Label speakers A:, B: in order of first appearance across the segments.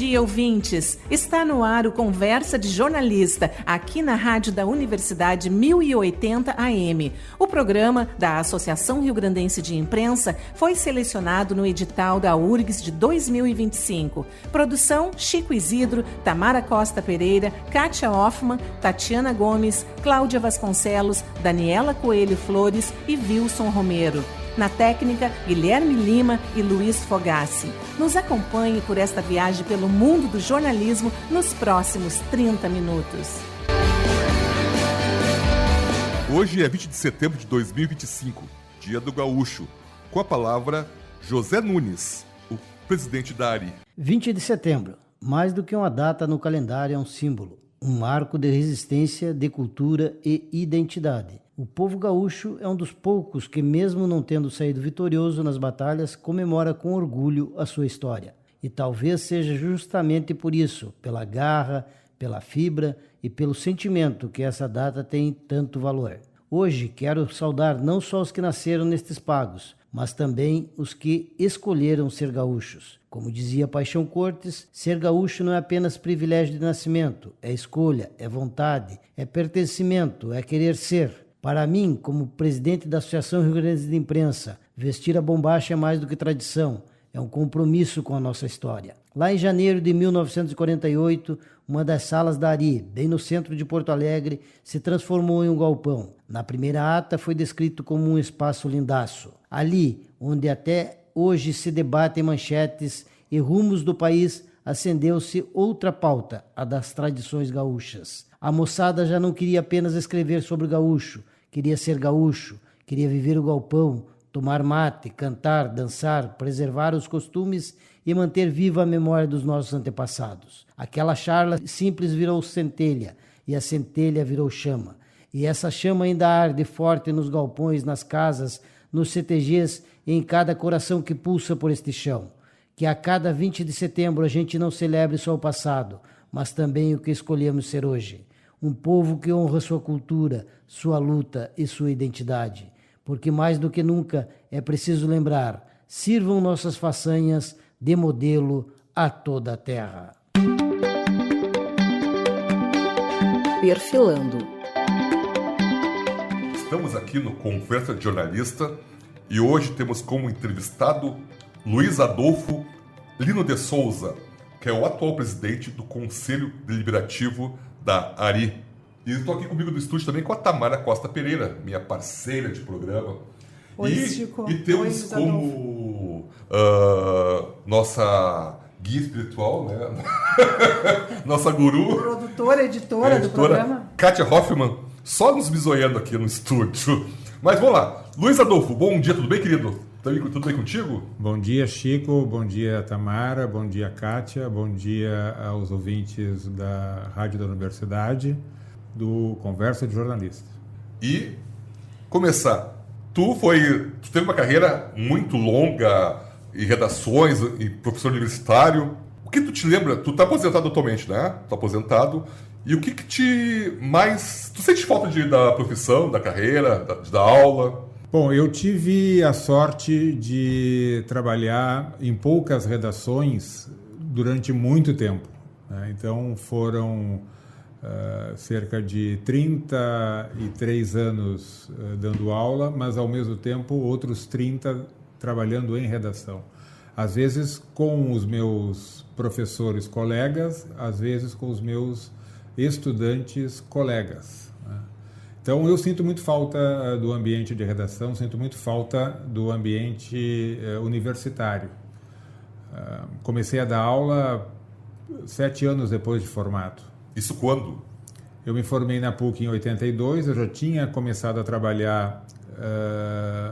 A: dia, ouvintes! Está no ar o Conversa de Jornalista, aqui na rádio da Universidade 1080 AM. O programa da Associação Rio-Grandense de Imprensa foi selecionado no edital da URGS de 2025. Produção: Chico Isidro, Tamara Costa Pereira, Kátia Hoffmann, Tatiana Gomes, Cláudia Vasconcelos, Daniela Coelho Flores e Wilson Romero. Na técnica, Guilherme Lima e Luiz Fogassi. Nos acompanhe por esta viagem pelo mundo do jornalismo nos próximos 30 minutos.
B: Hoje é 20 de setembro de 2025, Dia do Gaúcho. Com a palavra, José Nunes, o presidente da ARI.
C: 20 de setembro, mais do que uma data no calendário, é um símbolo, um marco de resistência, de cultura e identidade. O povo gaúcho é um dos poucos que, mesmo não tendo saído vitorioso nas batalhas, comemora com orgulho a sua história. E talvez seja justamente por isso, pela garra, pela fibra e pelo sentimento, que essa data tem tanto valor. Hoje quero saudar não só os que nasceram nestes pagos, mas também os que escolheram ser gaúchos. Como dizia Paixão Cortes, ser gaúcho não é apenas privilégio de nascimento, é escolha, é vontade, é pertencimento, é querer ser. Para mim, como presidente da Associação Rio-Grandense de Imprensa, vestir a bombacha é mais do que tradição, é um compromisso com a nossa história. Lá em janeiro de 1948, uma das salas da ARI, bem no centro de Porto Alegre, se transformou em um galpão. Na primeira ata foi descrito como um espaço lindaço. Ali, onde até hoje se debatem manchetes e rumos do país, acendeu-se outra pauta, a das tradições gaúchas. A moçada já não queria apenas escrever sobre gaúcho, queria ser gaúcho, queria viver o galpão, tomar mate, cantar, dançar, preservar os costumes e manter viva a memória dos nossos antepassados. Aquela charla simples virou centelha, e a centelha virou chama. E essa chama ainda arde forte nos galpões, nas casas, nos CTGs e em cada coração que pulsa por este chão. Que a cada 20 de setembro a gente não celebre só o passado, mas também o que escolhemos ser hoje. Um povo que honra sua cultura, sua luta e sua identidade. Porque mais do que nunca é preciso lembrar, sirvam nossas façanhas de modelo a toda a terra.
A: Perfilando.
B: Estamos aqui no Conversa de Jornalista e hoje temos como entrevistado Luiz Adolfo Lino de Souza, que é o atual presidente do Conselho Deliberativo da ARI. E estou aqui comigo no estúdio também com a Tamara Costa Pereira, minha parceira de programa.
D: Oi, Chico.
B: E temos como nossa guia espiritual, né? Nossa guru.
D: Produtora, editora do programa.
B: Kátia Hoffmann, só nos bisoiando aqui no estúdio. Mas vamos lá. Luiz Adolfo, bom dia, tudo bem, querido? Tudo bem contigo?
E: Bom dia, Chico. Bom dia, Tamara. Bom dia, Kátia. Bom dia aos ouvintes da Rádio da Universidade, do Conversa de Jornalista.
B: E começar. Tu teve uma carreira muito longa em redações, e professor universitário. O que tu te lembra? Tu tá aposentado atualmente, né? Tá aposentado. E o que te mais... Tu sente falta da profissão, da carreira, da aula?
E: Bom, eu tive a sorte de trabalhar em poucas redações durante muito tempo, né? Então foram cerca de 33 anos dando aula, mas ao mesmo tempo outros 30 trabalhando em redação. Às vezes com os meus professores colegas, às vezes com os meus estudantes colegas, né? Então eu sinto muito falta do ambiente de redação, sinto muito falta do ambiente universitário. Comecei a dar aula 7 anos depois de formado.
B: Isso quando?
E: Eu me formei na PUC em 82, eu já tinha começado a trabalhar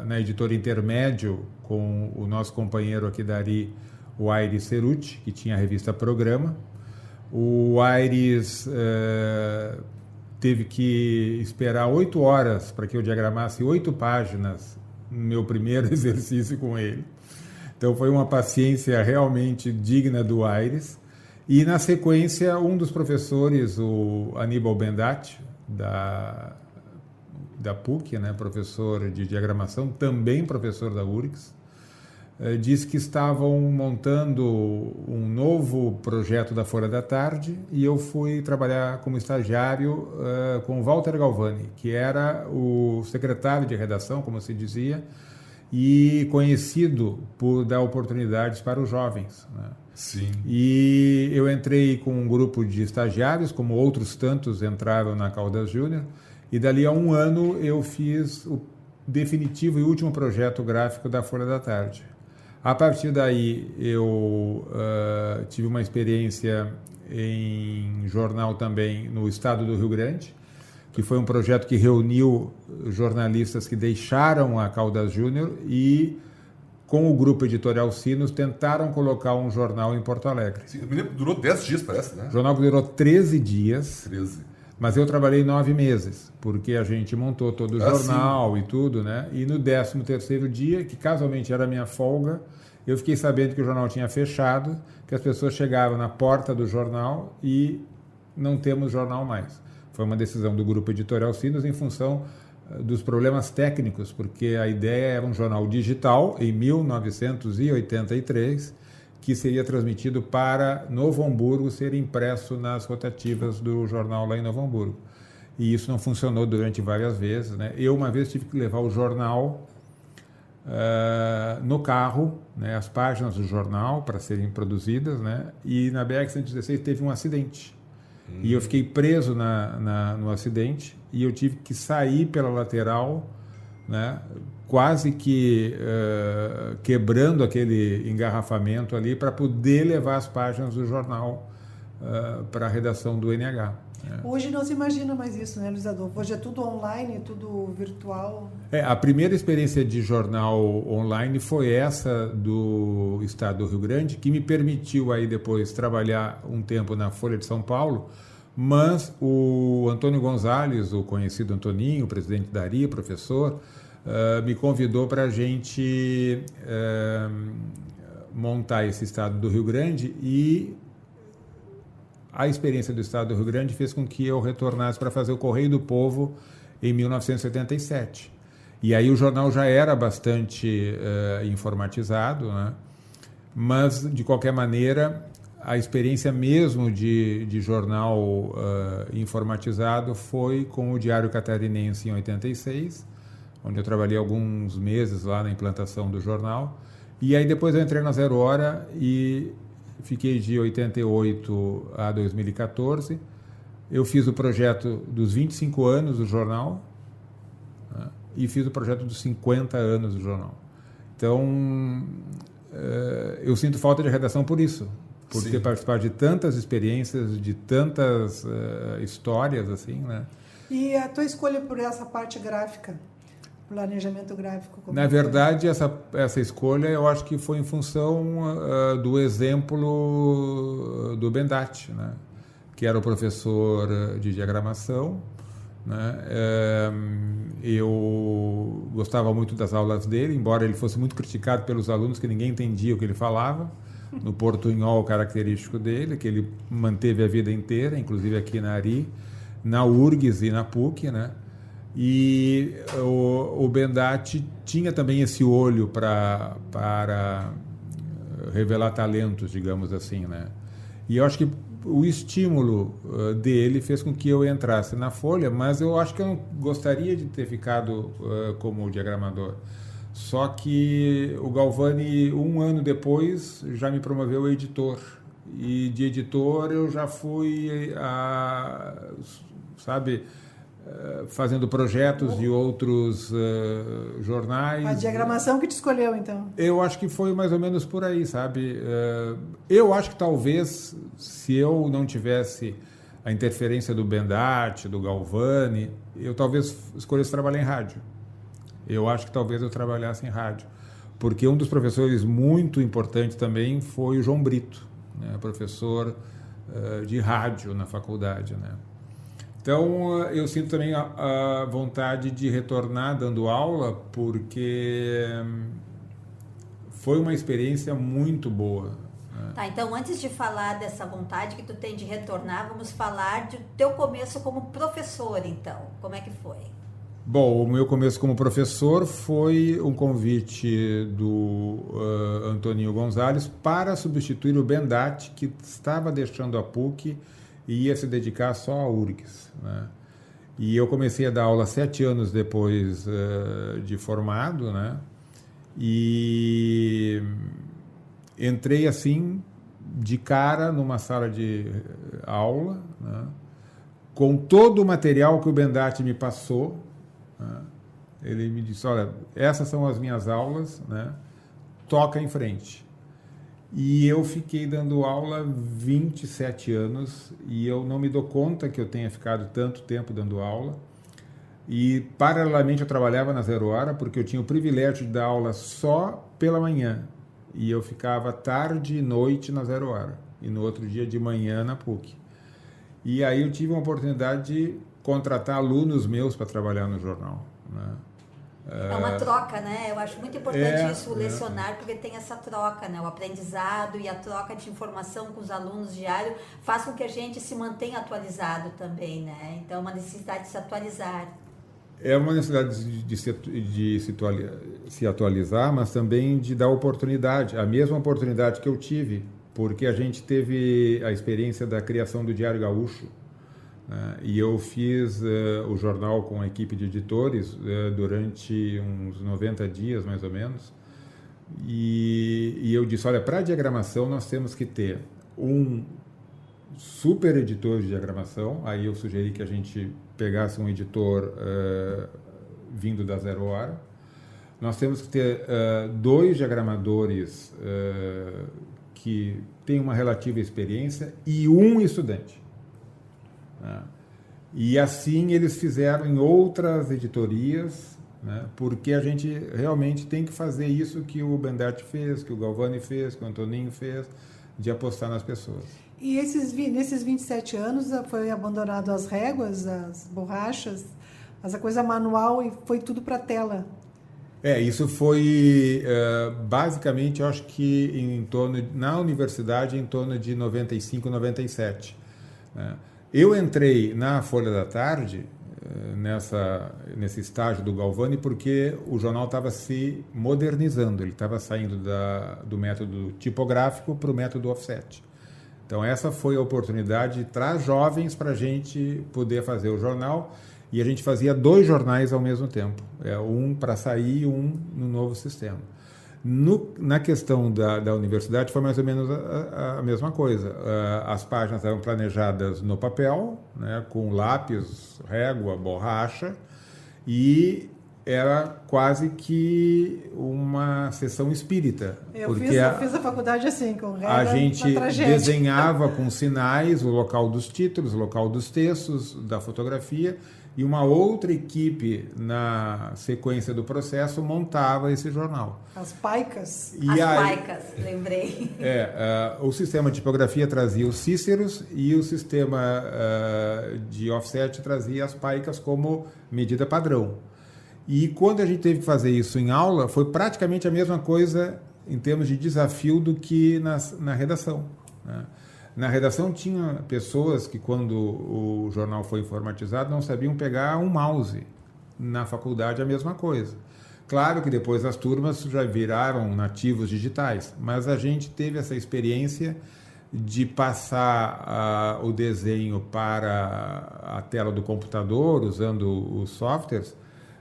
E: na editora Intermédio com o nosso companheiro aqui da ARI, o Aires Ceruti, que tinha a revista Programa. O Aires teve que esperar 8 horas para que eu diagramasse 8 páginas no meu primeiro exercício com ele. Então foi uma paciência realmente digna do Aires. E na sequência, um dos professores, o Aníbal Bendatti, da PUC, né, professor de diagramação, também professor da URGS, disse que estavam montando um novo projeto da Folha da Tarde e eu fui trabalhar como estagiário com Walter Galvani, que era o secretário de redação, como se dizia, e conhecido por dar oportunidades para os jovens, né?
B: Sim.
E: E eu entrei com um grupo de estagiários, como outros tantos entraram na Caldas Júnior, e dali a um ano eu fiz o definitivo e último projeto gráfico da Folha da Tarde. A partir daí eu tive uma experiência em jornal também no estado do Rio Grande, que foi um projeto que reuniu jornalistas que deixaram a Caldas Júnior e, com o grupo editorial Sinos, tentaram colocar um jornal em Porto Alegre.
B: Sim, eu me lembro, durou 10 dias, parece, né?
E: O jornal durou 13 dias.
B: 13.
E: Mas eu trabalhei 9 meses, porque a gente montou todo o jornal
B: sim.
E: E tudo, né? E no 13º dia, que casualmente era a minha folga, eu fiquei sabendo que o jornal tinha fechado, que as pessoas chegavam na porta do jornal e não temos jornal mais. Foi uma decisão do grupo editorial Sinos em função dos problemas técnicos, porque a ideia era um jornal digital em 1983, que seria transmitido para Novo Hamburgo ser impresso nas rotativas do jornal lá em Novo Hamburgo. E isso não funcionou durante várias vezes, né? Eu uma vez tive que levar o jornal no carro, né, as páginas do jornal para serem produzidas, né? E na BR-116 teve um acidente. E eu fiquei preso no acidente e eu tive que sair pela lateral, né, quase que quebrando aquele engarrafamento ali para poder levar as páginas do jornal para a redação do NH. Né?
D: Hoje não se imagina mais isso, né, Luiz Adolfo? Hoje é tudo online, tudo virtual.
E: A primeira experiência de jornal online foi essa do estado do Rio Grande, que me permitiu aí depois trabalhar um tempo na Folha de São Paulo, mas o Antônio Gonzalez, o conhecido Antoninho, presidente da ARI, professor, me convidou para a gente montar esse estado do Rio Grande e a experiência do estado do Rio Grande fez com que eu retornasse para fazer o Correio do Povo em 1977. E aí o jornal já era bastante informatizado, né? Mas, de qualquer maneira, a experiência mesmo de jornal informatizado foi com o Diário Catarinense em 86, onde eu trabalhei alguns meses lá na implantação do jornal. E aí depois eu entrei na Zero Hora e fiquei de 88 a 2014. Eu fiz o projeto dos 25 anos do jornal, né, e fiz o projeto dos 50 anos do jornal. Então, eu sinto falta de redação por isso, por ter participado de tantas experiências, de tantas histórias, assim, né?
D: E a tua escolha por essa parte gráfica? Planejamento gráfico?
E: Na verdade, essa escolha eu acho que foi em função do exemplo do Bendatti, né? Que era o professor de diagramação, né? Eu gostava muito das aulas dele, embora ele fosse muito criticado pelos alunos, que ninguém entendia o que ele falava, no portunhol característico dele, que ele manteve a vida inteira, inclusive aqui na ARI, na URGS e na PUC, né? E o Bendatti tinha também esse olho para revelar talentos, digamos assim, né? E eu acho que o estímulo dele fez com que eu entrasse na Folha, mas eu acho que eu não gostaria de ter ficado como diagramador. Só que o Galvani, um ano depois, já me promoveu a editor. E de editor eu já fui, fazendo projetos de outros jornais.
D: A diagramação que te escolheu, então?
E: Eu acho que foi mais ou menos por aí, sabe? Eu acho que talvez, se eu não tivesse a interferência do Bendatti, do Galvani, eu talvez escolhesse trabalhar em rádio. Eu acho que talvez eu trabalhasse em rádio. Porque um dos professores muito importantes também foi o João Brito, né? Professor de rádio na faculdade, né? Então, eu sinto também a vontade de retornar dando aula, porque foi uma experiência muito boa. Né?
F: Tá, então antes de falar dessa vontade que tu tem de retornar, vamos falar do teu começo como professor, então. Como é que foi?
E: Bom, o meu começo como professor foi um convite do Antoninho Gonzalez para substituir o Bendatti, que estava deixando a PUC e ia se dedicar só à URGS, né? E eu comecei a dar aula 7 anos depois de formado, né? E entrei assim de cara numa sala de aula, né? Com todo o material que o Bendatti me passou, né? Ele me disse, olha, essas são as minhas aulas, né? Toca em frente. E eu fiquei dando aula 27 anos e eu não me dou conta que eu tenha ficado tanto tempo dando aula. E, paralelamente, eu trabalhava na Zero Hora porque eu tinha o privilégio de dar aula só pela manhã. E eu ficava tarde e noite na Zero Hora. E no outro dia de manhã na PUC. E aí eu tive uma oportunidade de contratar alunos meus para trabalhar no jornal, né?
F: É uma troca, né? Eu acho muito importante isso, o lecionar, porque tem essa troca, né? O aprendizado e a troca de informação com os alunos diário faz com que a gente se mantenha atualizado também, né? Então, é uma necessidade de se atualizar.
E: É uma necessidade de se atualizar, mas também de dar oportunidade, a mesma oportunidade que eu tive, porque a gente teve a experiência da criação do Diário Gaúcho, né? E eu fiz o jornal com a equipe de editores durante uns 90 dias, mais ou menos, e eu disse, olha, para a diagramação nós temos que ter um super editor de diagramação. Aí eu sugeri que a gente pegasse um editor vindo da Zero Hora. Nós temos que ter 2 diagramadores que têm uma relativa experiência e um estudante, né? E assim eles fizeram em outras editorias, né? Porque a gente realmente tem que fazer isso que o Bendatti fez, que o Galvani fez, que o Antoninho fez, de apostar nas pessoas.
D: E nesses 27 anos foi abandonado as réguas, as borrachas, mas a coisa manual e foi tudo para a tela.
E: Isso foi basicamente, eu acho que na universidade, em torno de 95, 97. Né? Eu entrei na Folha da Tarde, nesse estágio do Galvani, porque o jornal estava se modernizando, ele estava saindo do método tipográfico para o método offset. Então essa foi a oportunidade de trazer jovens para a gente poder fazer o jornal, e a gente fazia 2 jornais ao mesmo tempo, um para sair e um no novo sistema. Na questão da universidade foi mais ou menos a mesma coisa. As páginas eram planejadas no papel, né, com lápis, régua, borracha, e era quase que uma sessão espírita.
D: Eu fiz a faculdade assim, com régua.
E: A gente desenhava com sinais o local dos títulos, o local dos textos, da fotografia, e uma outra equipe, na sequência do processo, montava esse jornal.
D: As paicas.
F: Paicas, lembrei.
E: O sistema de tipografia trazia os cíceros e o sistema de offset trazia as paicas como medida padrão. E quando a gente teve que fazer isso em aula, foi praticamente a mesma coisa em termos de desafio do que na redação, né? Na redação tinha pessoas que, quando o jornal foi informatizado, não sabiam pegar um mouse. Na faculdade, a mesma coisa. Claro que depois as turmas já viraram nativos digitais, mas a gente teve essa experiência de passar o desenho para a tela do computador, usando os softwares,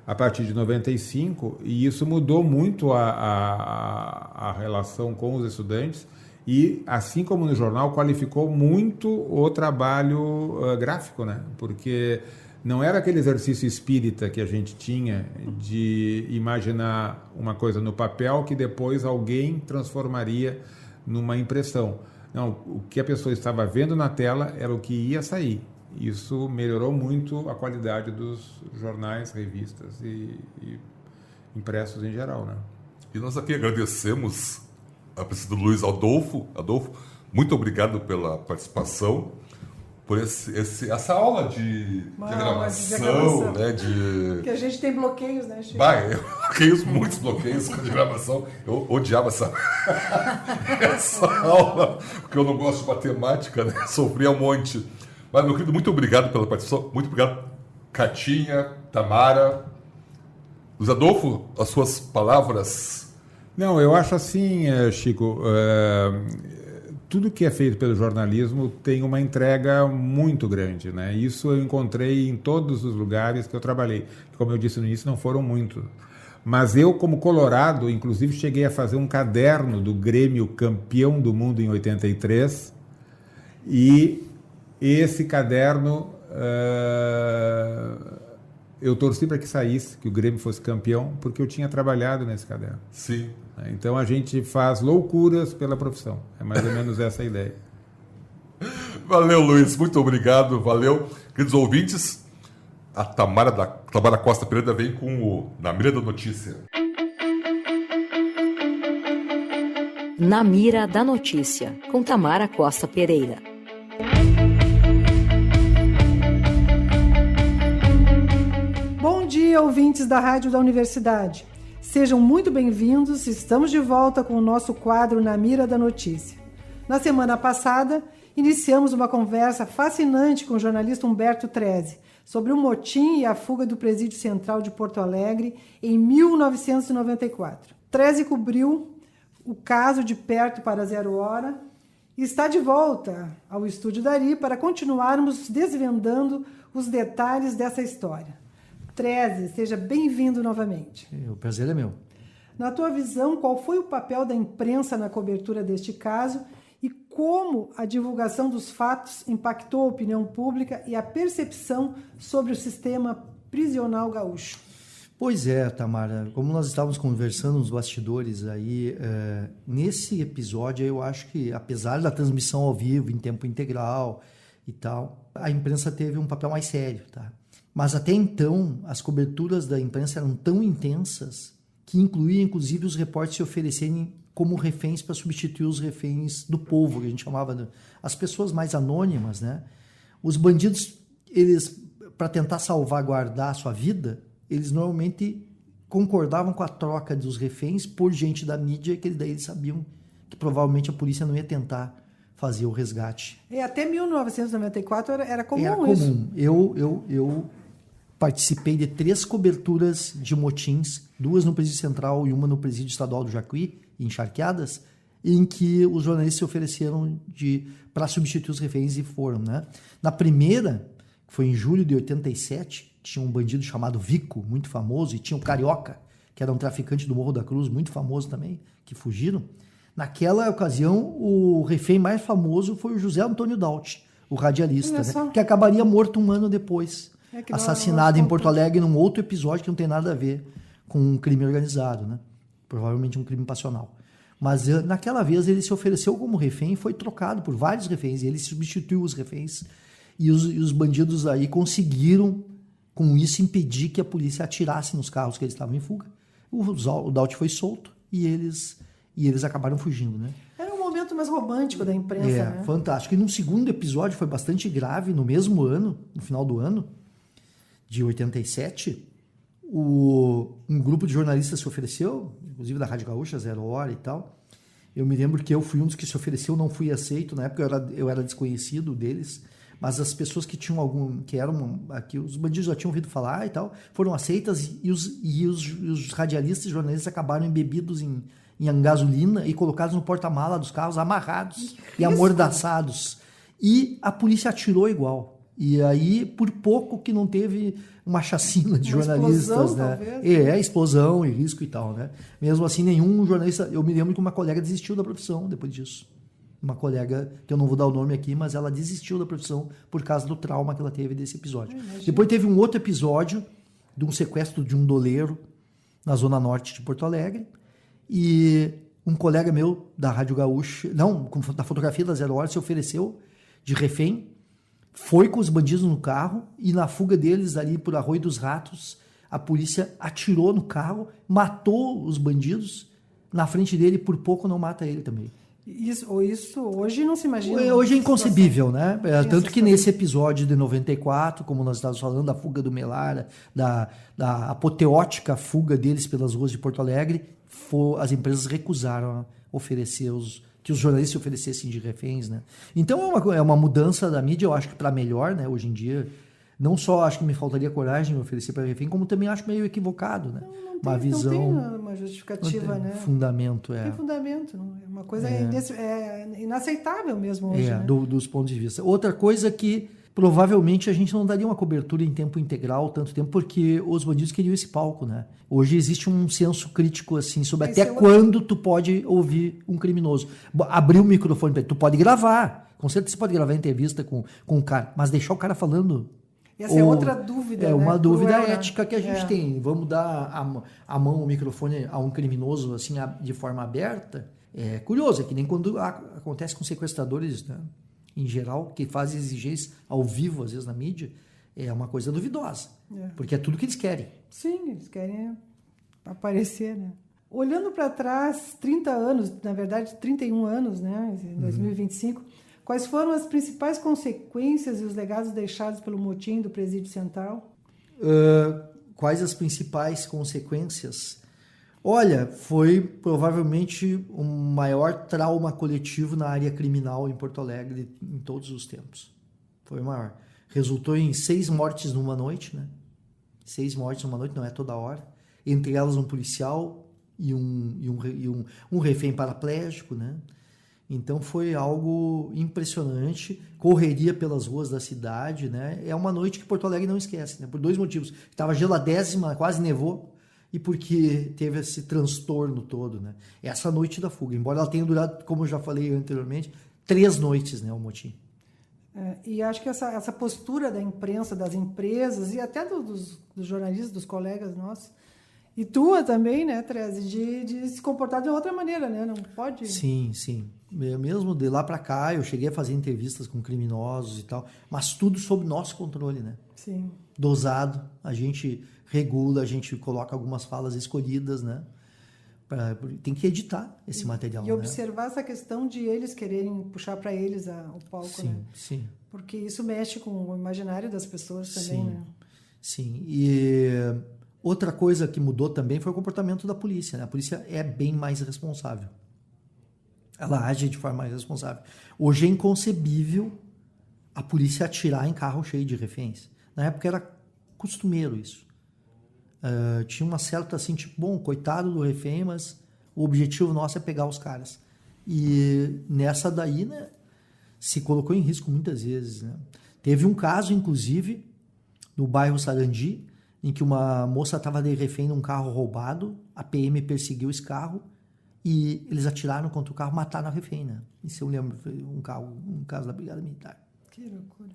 E: a partir de 95, e isso mudou muito a relação com os estudantes. E, assim como no jornal, qualificou muito o trabalho gráfico, né? Porque não era aquele exercício espírita que a gente tinha de imaginar uma coisa no papel que depois alguém transformaria numa impressão. Não, o que a pessoa estava vendo na tela era o que ia sair. Isso melhorou muito a qualidade dos jornais, revistas e impressos em geral, né?
B: E nós aqui agradecemos a presença do Luiz Adolfo. Adolfo, muito obrigado pela participação, por essa aula de diagramação, né?
D: Que a gente tem bloqueios, né, Chico?
B: Muitos bloqueios com diagramação. Eu odiava essa aula, porque eu não gosto de matemática, né? Sofria um monte. Mas, meu querido, muito obrigado pela participação. Muito obrigado, Catinha, Tamara. Luiz Adolfo, as suas palavras.
E: Não, eu acho assim, Chico, tudo que é feito pelo jornalismo tem uma entrega muito grande, né? Isso eu encontrei em todos os lugares que eu trabalhei. Como eu disse no início, não foram muitos. Mas eu, como colorado, inclusive cheguei a fazer um caderno do Grêmio campeão do mundo em 83, e esse caderno eu torci para que saísse, que o Grêmio fosse campeão, porque eu tinha trabalhado nesse caderno.
B: Sim.
E: Então a gente faz loucuras pela profissão. É mais ou menos essa a ideia.
B: Valeu, Luiz. Muito obrigado. Valeu. Queridos ouvintes, a Tamara Costa Pereira vem com o Na Mira da Notícia.
G: Na Mira da Notícia, com Tamara Costa Pereira.
D: Bom dia, ouvintes da Rádio da Universidade. Sejam muito bem-vindos. Estamos de volta com o nosso quadro Na Mira da Notícia. Na semana passada, iniciamos uma conversa fascinante com o jornalista Humberto Treze sobre o motim e a fuga do Presídio Central de Porto Alegre em 1994. Treze cobriu o caso de perto para 0 hora e está de volta ao Estúdio Dari para continuarmos desvendando os detalhes dessa história. Treze, seja bem-vindo novamente.
H: O prazer é meu.
D: Na tua visão, qual foi o papel da imprensa na cobertura deste caso e como a divulgação dos fatos impactou a opinião pública e a percepção sobre o sistema prisional gaúcho?
H: Pois é, Tamara, como nós estávamos conversando nos bastidores aí, nesse episódio eu acho que, apesar da transmissão ao vivo, em tempo integral e tal, a imprensa teve um papel mais sério, tá? Mas até então, as coberturas da imprensa eram tão intensas que incluía, inclusive, os repórteres se oferecerem como reféns para substituir os reféns do povo, que a gente chamava as pessoas mais anônimas, né? Os bandidos, eles, para tentar salvaguardar a sua vida, eles normalmente concordavam com a troca dos reféns por gente da mídia, que daí eles sabiam que provavelmente a polícia não ia tentar fazer o resgate.
D: E até 1994 era comum isso.
H: Era comum. Eu participei de 3 coberturas de motins, 2 no Presídio Central e uma no Presídio Estadual do Jacuí, em Charqueadas, em que os jornalistas se ofereceram para substituir os reféns e foram, né? Na primeira, que foi em julho de 87, tinha um bandido chamado Vico, muito famoso, e tinha o Carioca, que era um traficante do Morro da Cruz, muito famoso também, que fugiram. Naquela ocasião, o refém mais famoso foi o José Antônio Daut, o radialista, né? Que acabaria morto um ano depois, assassinado em Porto Alegre num outro episódio que não tem nada a ver com um crime organizado, né? Provavelmente um crime passional. Mas naquela vez ele se ofereceu como refém e foi trocado por vários reféns, e ele substituiu os reféns, e os bandidos aí conseguiram, com isso, impedir que a polícia atirasse nos carros que eles estavam em fuga. O Daut foi solto e eles acabaram fugindo, né?
D: Era um momento mais romântico da imprensa, né?
H: Fantástico. E num segundo episódio foi bastante grave, no mesmo ano, no final do ano, de 87, um grupo de jornalistas se ofereceu, inclusive da Rádio Gaúcha, 0 hora e tal. Eu me lembro que eu fui um dos que se ofereceu, não fui aceito. Na época eu era desconhecido deles, mas as pessoas que tinham que os bandidos já tinham ouvido falar e tal, foram aceitas, e os radialistas e jornalistas acabaram embebidos em gasolina e colocados no porta-mala dos carros, amarrados e amordaçados. E a polícia atirou igual. E aí, por pouco que não teve uma chacina de jornalistas, explosão, né? Explosão e risco e tal, né? Mesmo assim, nenhum jornalista... Eu me lembro que uma colega desistiu da profissão depois disso. Uma colega, que eu não vou dar o nome aqui, mas ela desistiu da profissão por causa do trauma que ela teve desse episódio. Depois teve um outro episódio de um sequestro de um doleiro na zona norte de Porto Alegre, e um colega meu da Rádio Gaúcha, da fotografia da 0 hora, se ofereceu de refém, foi com os bandidos no carro, e na fuga deles ali por Arroio dos Ratos, a polícia atirou no carro, matou os bandidos na frente dele, por pouco não mata ele também.
D: Isso hoje não se imagina.
H: Hoje é inconcebível, né? Tanto que nesse episódio de 94, como nós estávamos falando, da fuga do Melara, da apoteótica fuga deles pelas ruas de Porto Alegre, as empresas recusaram oferecer que os jornalistas se oferecessem de reféns, né? Então é uma mudança da mídia, eu acho que para melhor, né? Hoje em dia Não só acho que me faltaria coragem de oferecer para refém, como também acho meio equivocado, né? Uma visão...
D: Não tem uma justificativa,
H: não tem
D: né?
H: Fundamento,
D: Não tem fundamento. Não. É uma coisa inaceitável mesmo hoje, né?
H: Dos pontos de vista. Outra coisa que provavelmente a gente não daria uma cobertura em tempo integral tanto tempo, porque os bandidos queriam esse palco, né? Hoje existe um senso crítico, assim, sobre até quando tu pode ouvir um criminoso. Abrir o microfone para ele. Tu pode gravar. Com certeza você pode gravar entrevista com o cara, mas deixar o cara falando...
D: Essa é outra dúvida,
H: É uma dúvida
D: cruel,
H: ética que a gente tem. Vamos dar a mão, o microfone a um criminoso assim, de forma aberta? É curioso, é que nem quando acontece com sequestradores, né? Em geral, que fazem exigências ao vivo, às vezes na mídia, é uma coisa duvidosa. Porque é tudo que eles querem.
D: Sim, eles querem aparecer, né? Olhando para trás, 30 anos, na verdade 31 anos, né? Em 2025, quais foram as principais consequências e os legados deixados pelo motim do Presídio Central?
H: Quais as principais consequências? Olha, foi provavelmente o maior trauma coletivo na área criminal em Porto Alegre em todos os tempos. Foi o maior. Resultou em 6 mortes numa noite, né? 6 mortes numa noite, não é toda hora. Entre elas um policial e um refém paraplégico, né? Então foi algo impressionante, correria pelas ruas da cidade, né? É uma noite que Porto Alegre não esquece, né? Por 2 motivos. Estava geladésima, quase nevou, e porque teve esse transtorno todo, né? Essa noite da fuga, embora ela tenha durado, como eu já falei anteriormente, 3 noites, né, o motim.
D: E acho que essa postura da imprensa, das empresas e até dos jornalistas, dos colegas nossos, e tua também, né, Treze, de se comportar de outra maneira, né? Não pode...
H: Sim. Mesmo de lá para cá, eu cheguei a fazer entrevistas com criminosos e tal, mas tudo sob nosso controle, né?
D: Sim.
H: Dosado, a gente regula, a gente coloca algumas falas escolhidas, né? Tem que editar esse material,
D: e observar essa questão de eles quererem puxar para eles o palco,
H: sim,
D: né?
H: Sim.
D: Porque isso mexe com o imaginário das pessoas também, né?
H: Sim. E outra coisa que mudou também foi o comportamento da polícia, né? A polícia é bem mais responsável. Ela age de forma mais responsável. Hoje é inconcebível a polícia atirar em carro cheio de reféns. Na época era costumeiro isso. Tinha uma certa assim, tipo, bom, coitado do refém, mas o objetivo nosso é pegar os caras. E nessa daí, né, se colocou em risco muitas vezes, né? Teve um caso, inclusive, no bairro Sarandi, em que uma moça estava de refém num carro roubado, a PM perseguiu esse carro e eles atiraram contra o carro, mataram a refém, né? Isso eu lembro, foi um caso da Brigada Militar.
D: Que loucura.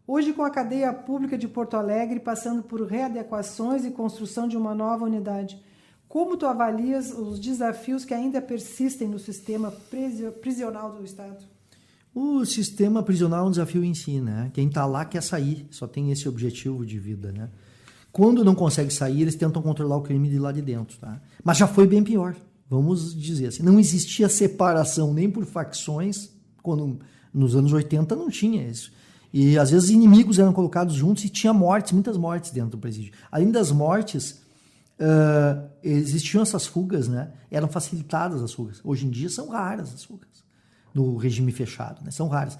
D: Hoje, com a cadeia pública de Porto Alegre passando por readequações e construção de uma nova unidade, como tu avalias os desafios que ainda persistem no sistema prisional do Estado?
H: O sistema prisional é um desafio em si, né? Quem está lá quer sair, só tem esse objetivo de vida, né? Quando não consegue sair, eles tentam controlar o crime de lá de dentro, tá? Mas já foi bem pior, vamos dizer assim. Não existia separação nem por facções, quando nos anos 80 não tinha isso. E às vezes inimigos eram colocados juntos e tinha muitas mortes dentro do presídio. Além das mortes, existiam essas fugas, né? Eram facilitadas as fugas. Hoje em dia são raras as fugas no regime fechado, né? São raras.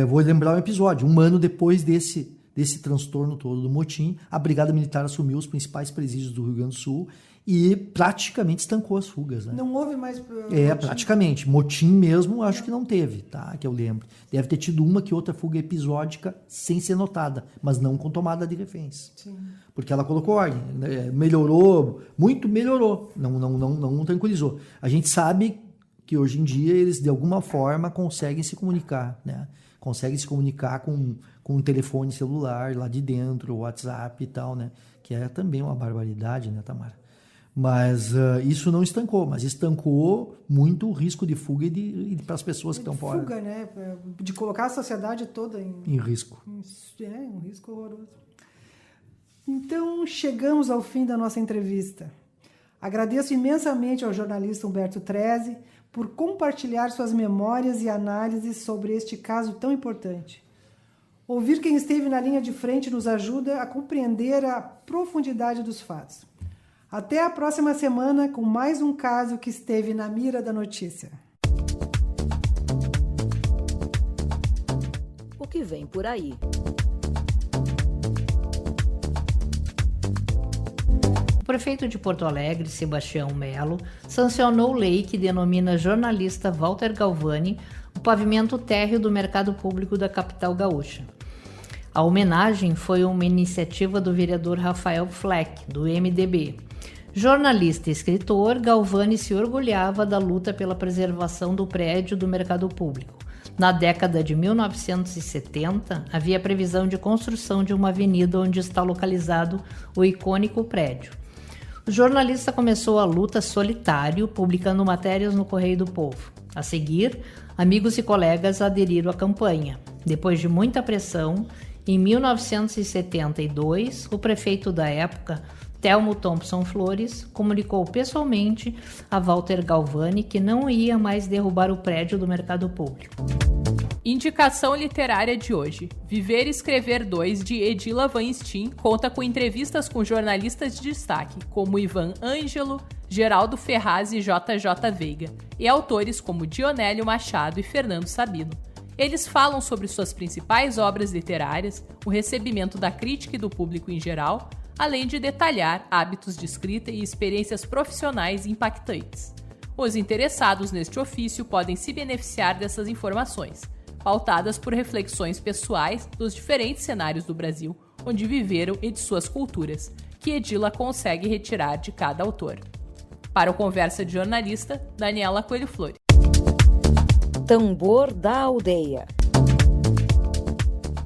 H: Vou lembrar um episódio. 1 ano depois desse transtorno todo do motim, a Brigada Militar assumiu os principais presídios do Rio Grande do Sul e praticamente estancou as fugas, né?
D: Não houve mais...
H: praticamente. Motim mesmo, acho que não teve, tá? Que eu lembro. Deve ter tido uma que outra fuga episódica sem ser notada, mas não com tomada de reféns.
D: Sim.
H: Porque ela colocou ordem. Melhorou, muito melhorou. Não tranquilizou. A gente sabe que hoje em dia eles, de alguma forma, conseguem se comunicar, né? Conseguem se comunicar com um telefone celular lá de dentro, WhatsApp e tal, né? Que é também uma barbaridade, né, Tamara? Mas isso não estancou, mas estancou muito o risco de fuga e para as pessoas que estão fora.
D: Fuga, né? De colocar a sociedade toda
H: em risco.
D: Um risco horroroso. Então, chegamos ao fim da nossa entrevista. Agradeço imensamente ao jornalista Humberto Treze por compartilhar suas memórias e análises sobre este caso tão importante. Ouvir quem esteve na linha de frente nos ajuda a compreender a profundidade dos fatos. Até a próxima semana com mais um caso que esteve na mira da notícia.
G: O que vem por aí?
I: O prefeito de Porto Alegre, Sebastião Melo, sancionou lei que denomina jornalista Walter Galvani o pavimento térreo do mercado público da capital gaúcha. A homenagem foi uma iniciativa do vereador Rafael Fleck, do MDB. Jornalista e escritor, Galvani se orgulhava da luta pela preservação do prédio do mercado público. Na década de 1970, havia previsão de construção de uma avenida onde está localizado o icônico prédio. O jornalista começou a luta solitário, publicando matérias no Correio do Povo. A seguir, amigos e colegas aderiram à campanha. Depois de muita pressão, em 1972, o prefeito da época, Telmo Thompson Flores, comunicou pessoalmente a Walter Galvani que não ia mais derrubar o prédio do mercado público.
J: Indicação literária de hoje. Viver e Escrever 2, de Edila Van Steen, conta com entrevistas com jornalistas de destaque, como Ivan Ângelo, Geraldo Ferraz e JJ Veiga, e autores como Dionélio Machado e Fernando Sabino. Eles falam sobre suas principais obras literárias, o recebimento da crítica e do público em geral, além de detalhar hábitos de escrita e experiências profissionais impactantes. Os interessados neste ofício podem se beneficiar dessas informações, pautadas por reflexões pessoais dos diferentes cenários do Brasil, onde viveram e de suas culturas, que Edila consegue retirar de cada autor. Para o Conversa de Jornalista, Daniela Coelho Flores.
G: Tambor da Aldeia.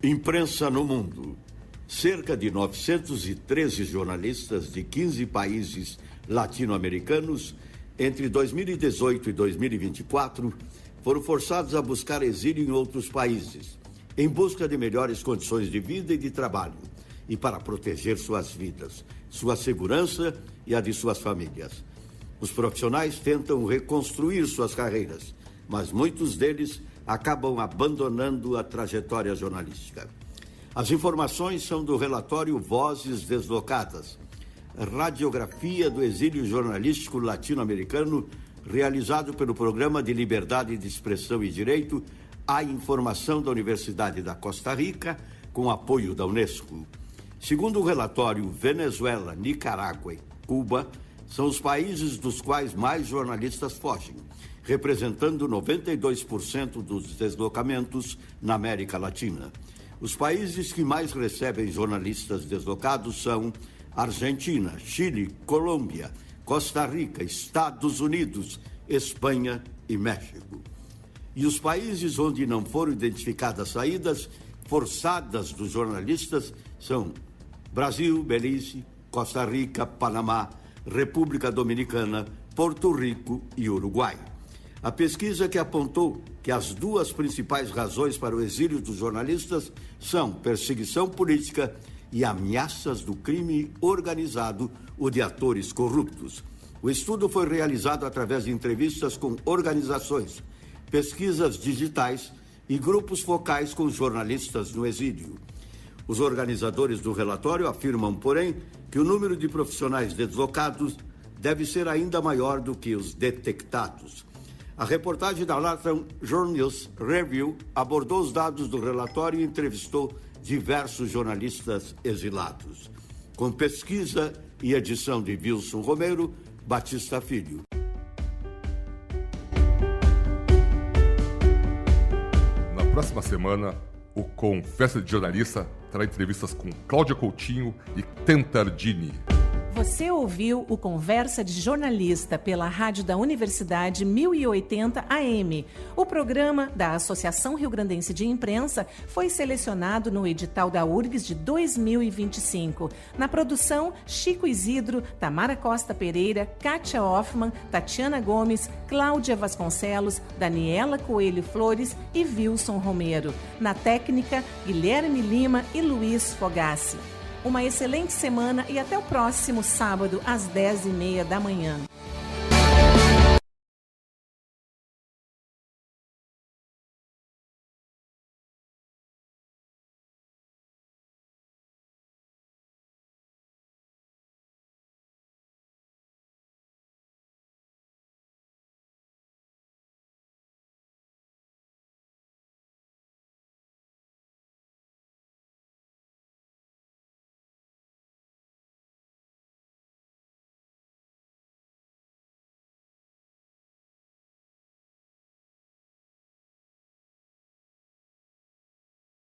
K: Imprensa no mundo. Cerca de 913 jornalistas de 15 países latino-americanos, entre 2018 e 2024, foram forçados a buscar exílio em outros países, em busca de melhores condições de vida e de trabalho, e para proteger suas vidas, sua segurança e a de suas famílias. Os profissionais tentam reconstruir suas carreiras, mas muitos deles acabam abandonando a trajetória jornalística. As informações são do relatório Vozes Deslocadas, radiografia do exílio jornalístico latino-americano, realizado pelo Programa de Liberdade de Expressão e Direito à Informação da Universidade da Costa Rica, com apoio da Unesco. Segundo o relatório, Venezuela, Nicarágua e Cuba são os países dos quais mais jornalistas fogem, representando 92% dos deslocamentos na América Latina. Os países que mais recebem jornalistas deslocados são Argentina, Chile, Colômbia, Costa Rica, Estados Unidos, Espanha e México. E os países onde não foram identificadas saídas forçadas dos jornalistas são Brasil, Belize, Costa Rica, Panamá, República Dominicana, Porto Rico e Uruguai. A pesquisa que apontou que as duas principais razões para o exílio dos jornalistas são perseguição política e ameaças do crime organizado ou de atores corruptos. O estudo foi realizado através de entrevistas com organizações, pesquisas digitais e grupos focais com jornalistas no exílio. Os organizadores do relatório afirmam, porém, que o número de profissionais deslocados deve ser ainda maior do que os detectados. A reportagem da Latam Journals Review abordou os dados do relatório e entrevistou diversos jornalistas exilados. Com pesquisa e edição de Wilson Romero, Batista Filho.
B: Na próxima semana, o Conversa de Jornalista terá entrevistas com Cláudia Coutinho e Tentardini.
A: Você ouviu o Conversa de Jornalista pela Rádio da Universidade 1080 AM. O programa da Associação Rio-Grandense de Imprensa foi selecionado no edital da URGS de 2025. Na produção, Chico Isidro, Tamara Costa Pereira, Kátia Hoffmann, Tatiana Gomes, Cláudia Vasconcelos, Daniela Coelho Flores e Wilson Romero. Na técnica, Guilherme Lima e Luiz Fogassi. Uma excelente semana e até o próximo sábado, às 10h30 da manhã.